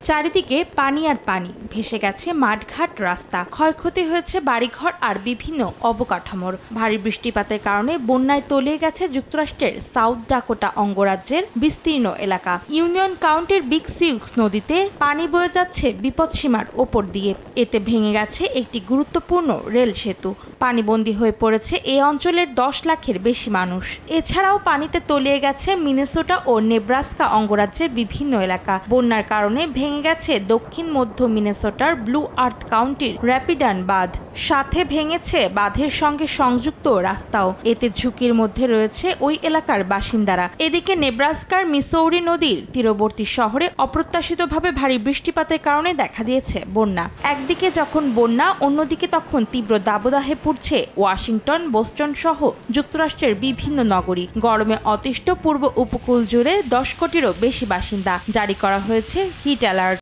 চারিদিকে পানি আর পানি, ভেসে গেছে মাঠঘাট, রাস্তা, ক্ষয়ক্ষতি হয়েছে বাড়িঘর আর বিভিন্ন অবকাঠামোর। ভারী বৃষ্টিপাতের কারণে বন্যায় তলিয়ে গেছে যুক্তরাষ্ট্রের সাউথ ডাকোটা অঙ্গরাজ্যের বিস্তীর্ণ এলাকা। ইউনিয়ন কাউন্টির বিগ সিউক্স নদীতে পানি বয়ে যাচ্ছে বিপদসীমার ওপর দিয়ে। এতে ভেঙে গেছে একটি গুরুত্বপূর্ণ রেল সেতু। পানিবন্দী হয়ে পড়েছে এই অঞ্চলের 10 লাখের বেশি মানুষ। এছাড়াও পানিতে তলিয়ে গেছে মিনেসোটা ও নেব্রাস্কা অঙ্গরাজ্যের বিভিন্ন এলাকা। বন্যার কারণে ভেঙে গেছে দক্ষিণ মধ্য মিনেসোটার ব্লু আর্থ কাউন্টির র্যাপিডান বাঁধ, সাথে ভেঙেছে বাঁধের সঙ্গে সংযুক্ত রাস্তাও। এতে ঝুঁকির মধ্যে রয়েছে ওই এলাকার বাসিন্দারা। এদিকে নেব্রাস্কার মিসৌরি নদীর তীরবর্তী শহরে অপ্রত্যাশিতভাবে ভারী বৃষ্টিপাতের কারণে দেখা দিয়েছে বন্যা। একদিকে যখন বন্যা, অন্যদিকে তখন তীব্র দাবদাহে পুড়ছে ওয়াশিংটন, বোস্টন সহ যুক্তরাষ্ট্রের বিভিন্ন নগরী। গরমে অতিষ্ঠ পূর্ব উপকূল জুড়ে 10 কোটিরও বেশি বাসিন্দা। জারি করা হয়েছে হিট অ্যালার্ট।